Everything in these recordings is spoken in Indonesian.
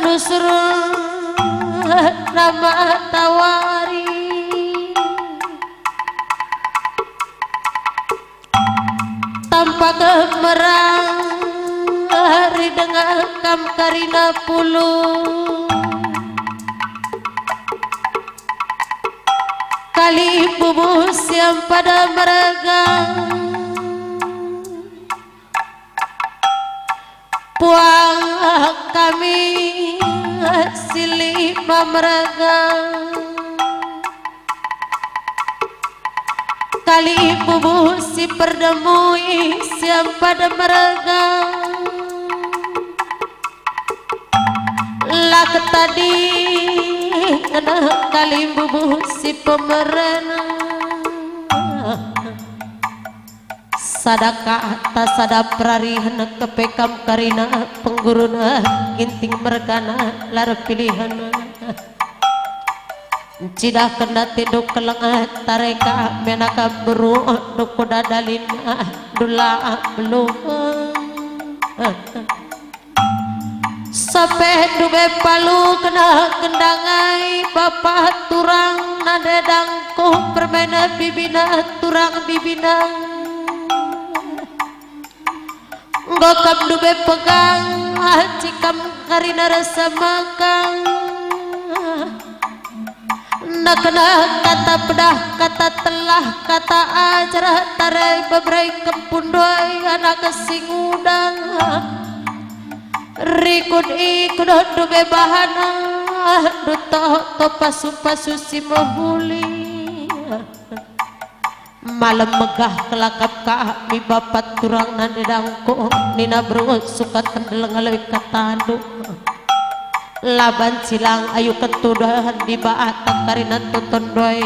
nusur nama tawari tanpa gemerang hari dengan kam karina puluh kali bubus yang pada meregang puang kami silih meregang kali bubus si perdemui yang pada meregang lak tadi kena kali bubus si pemerana sadaka tak sadap rari hendak kepekam karina pengguruna ginting mergana lar pilihan cidah kena tinduk kelengat tareka menaka beru nukoda dalina dula belum sampai dube palu kena kendangai bapak turang nadedangku permena bibina turang bibina ngokap dube pegang cikam karina rasa makan nak kena kata pedah kata telah kata ajarah tarai beberai kepundoi anak kesing udang rikut ikut dube bahana duto to pasu si mahuli malam megah kelakap kami bapat turang nadedangku nina bro suka tendeleng lewi katadu laban silang ayu ketudahan di baat karina tuton doi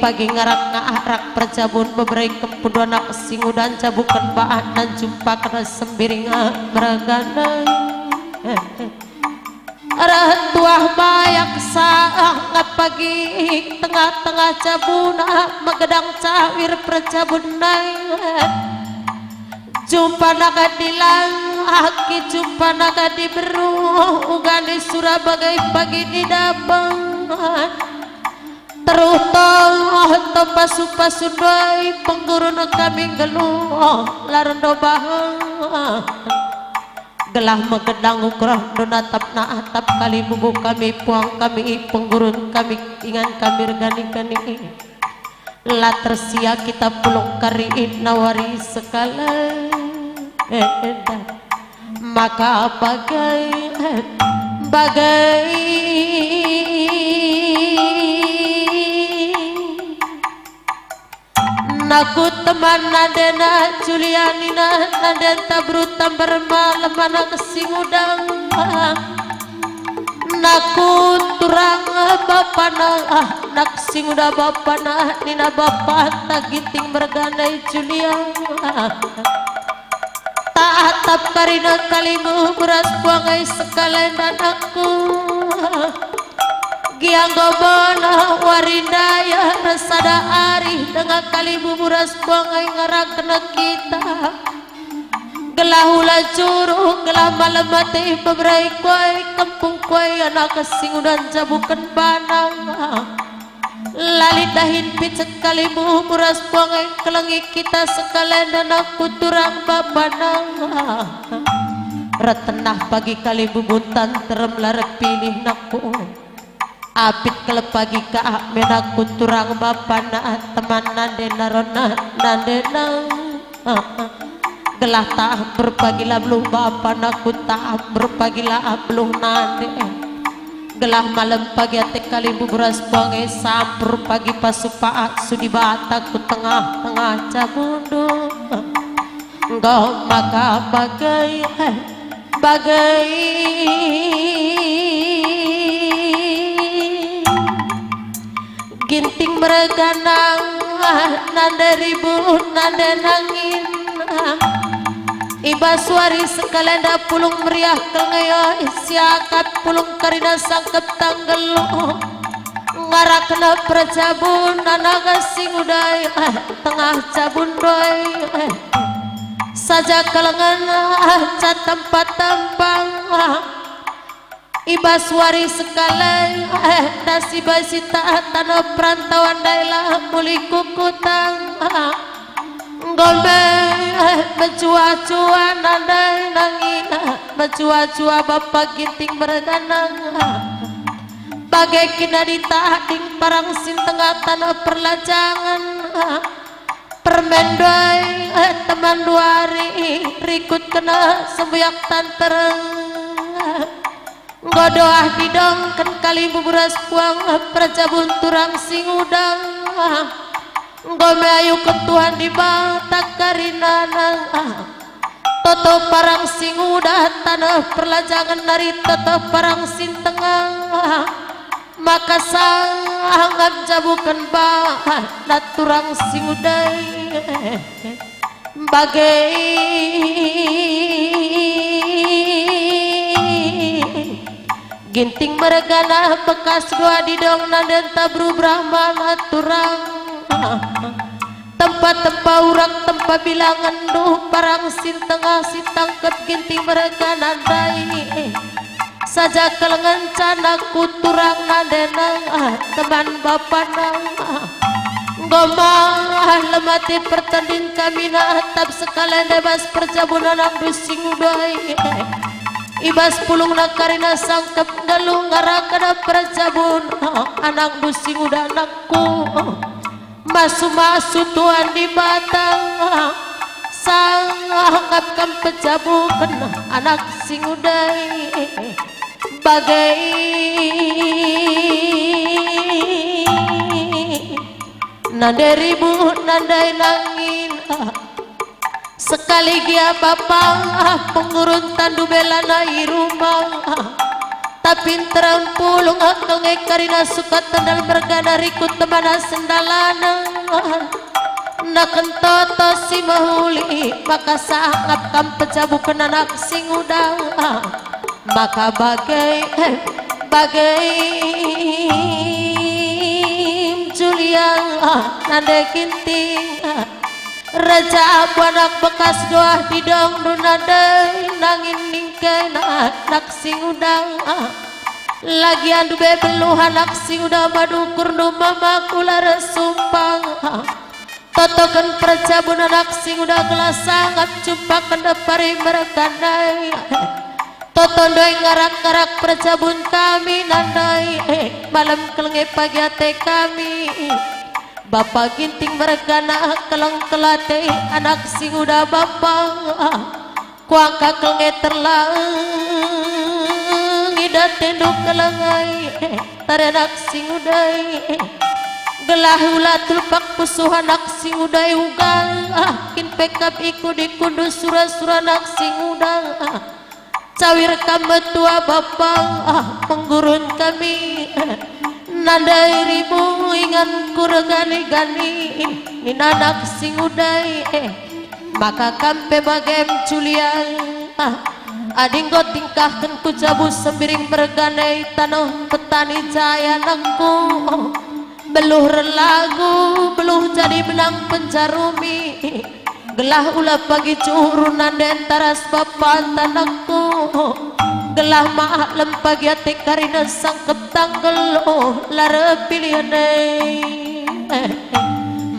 pagi ngarak percabun beberai kempudu anak singudan cabukan baat dan jumpa kena sembiring meragana arah tuah bayak saang pagi tengah-tengah cabuna megedang cawir percabun naik jumpa naga dilang aki jumpa naga di beru ugani Surabagai pagi di dabang terutong to pasu doi penggurun kami geluh larendo bahang gelah megedang ukrah donatap naatap kali bubu kami puang kami penggurun kami ingan kami regani-gani la tersia kita pulung kari nawari sekala maka bagai naku teman nadena Julianina naden tabru tambar malam anak singudang naku turang bapana nak singuda bapana nina bapak taginting merganai Julian atap karina kalimu beras buangai sekalian dan aku giang gobana warinaya resada ari dengan kalimu beras buangai ngarak kena kita gelahula curug gelah malam mati beberai kuai kampung kuai anak kesingudan jabukan banang lali dahin picet kalimu muras buangai kelengi kita sekalian dan aku turang babanang retenah pagi kalimu buntan terem larek pilih naku apit kelep pagi ka menaku turang bapana teman nandena rona nandena gelah tak berpagilah belum bapana ku tak berpagilah belum nande gelah malam pagi ate kalimu beras buangai sampur pagi pasupaat sudi bata ku tengah-tengah cabundu enggak maka bagai ginting mereganang nanda ribu nanda nangin iba suari sekalian da pulung meriah kengayo siakat pulung karina sangkep tanggelu ngarak kena percabun nanaga sing udai tengah cabun doi saja kalangan aja tempat tampang ibas wari sekali nasi basita tanah perantauan daerah muli kukutang gombe bercua-cua nandai nangina bercua-cua bapak ginting berganang bagai kina ditading parang sin tengah tanah perlajangan permendoi teman duari rikut kena sembuyak tantereng godoah didongken kali buburas puang perjabun turang sing udang gome ayu ketuhan di batak karinanang toto parang sing udah tanah perlajangan dari toto parang sin tengah maka sangat jabukan bahan naturang sing udai bagai ginting meregana bekas dua di dong naden tabru brahmana turang tempat-tempat urang tempat bilangan duh parang sin tengah si tangkep ginting meregana dai saja kelengan cana kuturang nadenang teman bapak nang gomang lemati pertanding kami natap sekalian bebas perjabunan ang dusing udai ibas pulung nakarina sangkep galung ngarakana perjabun anak dusing udah anakku masu-masu tuan di batang sangat kan pejabukan anak sing udai bagai nandai ribu nandai nangin sekali dia bapak pengurun tandu belana i rumah tapi terang pulung nge karina suka tandal bergana rikut temana sendalana naken toto si mahuli maka sangat kam pejabukan anak sing udang maka bagai Julian nande ginting raja anak bekas doa didong dunadai nangin ningkai anak sing udang lagi andu bebelu anak sing udang madukur nu mama kular sumpang totokan perjabun anak sing udang gelas sangat cumpak kendepari merekanai totondoi ngarak-ngarak perjabun kami nandai malam kelenge pagi ate kami bapak ginting bergana keleng kelate anak sing udah bapak kuangka kelenge terlang idat tenduk kelengai tare anak sing udai gelah ulatul pak pusuh anak sing udai ugal kin pekap iku dikundu surah-surah anak sing udang cawir kametua bapak penggurun kami nandai ribu ingan kurgani-gani ninanak sing udai maka kampe bagem Julian ading go tingkahkan ku jabu sembiring berganai tanah petani jaya nangku beluh relagu beluh jadi benang penjarumi gelah ulah pagi curunan dentaras papan tanahku gelah maak lempagi ate karina sangkep tanggel lara pilihanai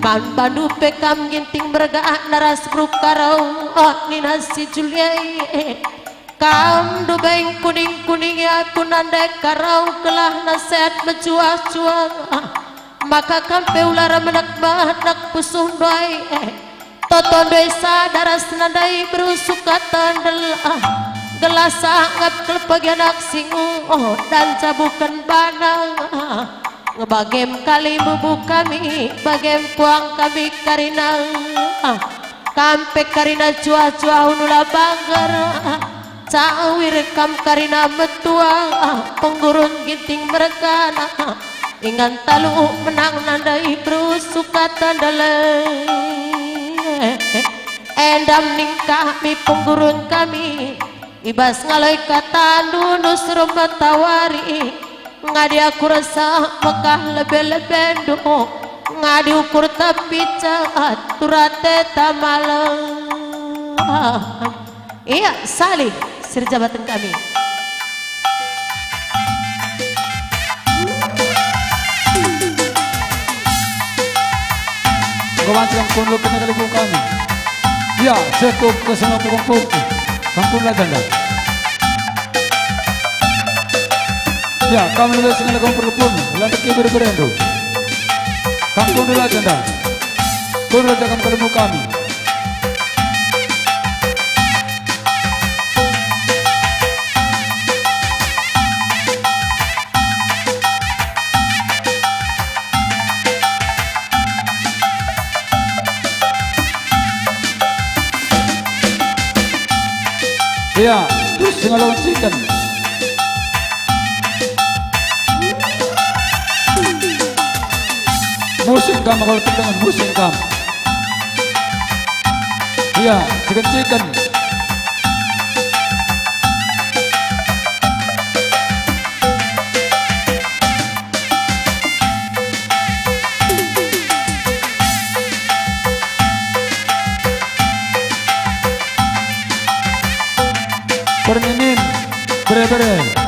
man bandu pekam ginting bergaak naras brukarau nina si Juliai kam dubeng kuning-kuning aku nandai karau gelah nasihat mencuah-cuah maka kampe ulara menak-manak pusuh doi toton desa daras nandai berusuka tandel gelas sangat kelepagi anak singu dan cabukan banang ngebagem kali bubu kami bagem puang kami karina kampe karina cuah-cuah unula banggar cawir kam karina metua penggurun ginting merekana ingan talu menang nandai berusuka tandel endam ning kami penggurun kami ibas ngaloi kata nunus rumah tawari ngadi aku rasa mekah lebih-lebih ngadi ukur tapi cahat turate tamalang Iya, salih serjabatan kami. Gawancang pun lo kena kali kami. Ya, sekup ke sana pukul kampung Laganda. Ya, kami lebih senang kampung pun lantak kibir berendo. Kampung Laganda. Pun letakkan kali kami. Ya, terus singalong chicken. Musim kam kalau dengan musim kam. Ya, chicken. Perninin, bere-bere.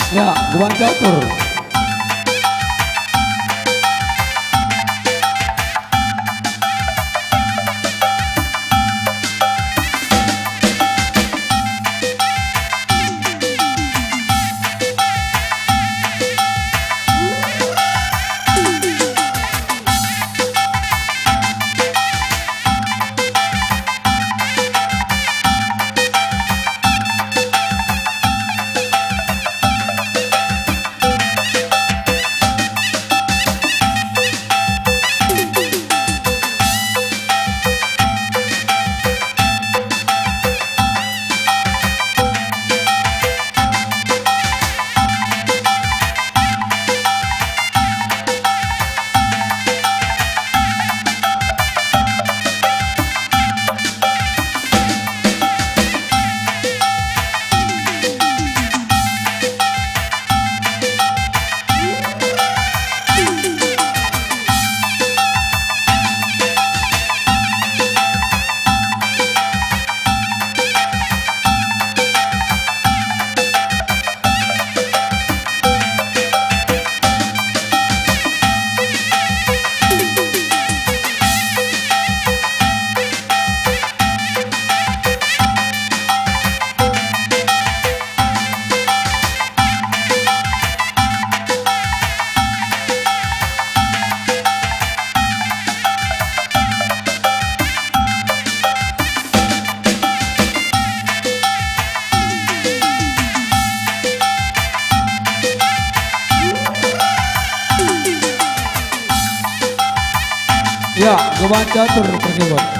Ya, Guan Catur. Ya, Guan Catur pergi buat.